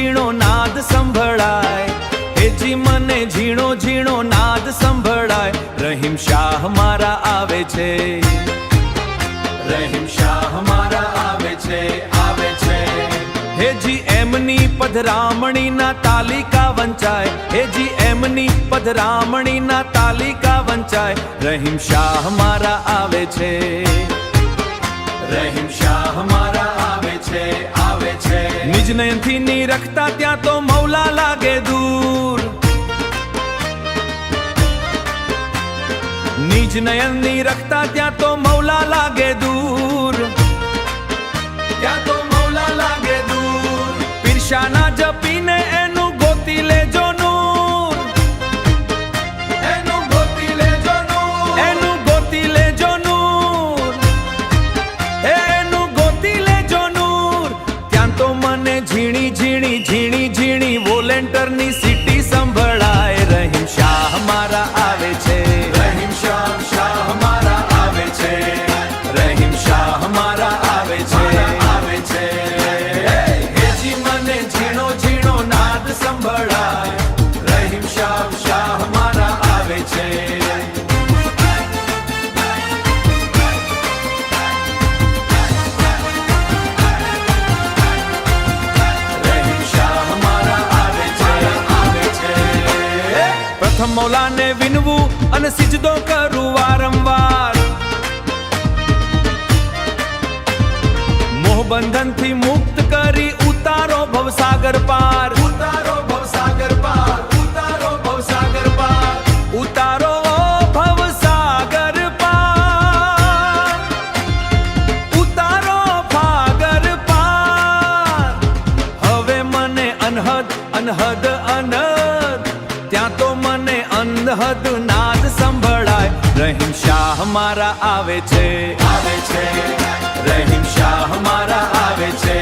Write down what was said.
ઝીણો નાદ સંભળાય, હેજી મને ઝીણો ઝીણો નાદ સંભળાય. રહીમ શાહ મારા આવે છે, રહીમ શાહ મારા આવે છે, આવે છે. હેજી એમની પધરામણીના તાલિકા વંચાય, હેજી એમની પધરામણીના તાલિકા વંચાય. રહીમ શાહ મારા આવે છે, રહીમ શાહ મારા આવે છે, આવે છે. નિજ નયનથી નિરખતા ત્યાં તો મૌલા લાગે દૂર, નિજ નયન નિરખતા ત્યાં તો મૌલા લાગે દૂર, ત્યાં તો મૌલા લાગે દૂર. પીરશાના જપીને એનું ગોતી લેજો નૂર, એનું ગોતી લેજો નૂર, એનું ગોતી લેજો નૂર, એનું ગોતી લેજો નૂર. ત્યાં તો મને ઝીણી ઝીણી ઝીણી ઝીણી વોલેન્ટરની સીટી સંભળાય. રહીમ શાહ મારા આવે છે, રહીમ શાહ મારા આવે છે, રહીમ શાહ મારા આવે છે, આવે છે. હેજી મને ઝીણો ઝીણો નાદ સંભળાય. રહીમ શાહ મારા આવે છે. પ્રથમ મૌલાને વિનવું અને સિજદો કરું વારંવાર, મોહબંધનથી મુક્ત કરી ઉતારો ભવસાગર પાર, ઉતારો ભવસાગર પાર, ઉતારો ભવસાગર પાર, ઉતારો ભવસાગર પાર, ઉતારો ફાગર પાર. હવે મને અનહદ અનહદ અનહદ ત્યાં તો મને અનહદ નાદ સંભળાય. રહીમ શાહ મારા આવે છે, આવે છે, રહીમ શાહ મારા આવે છે,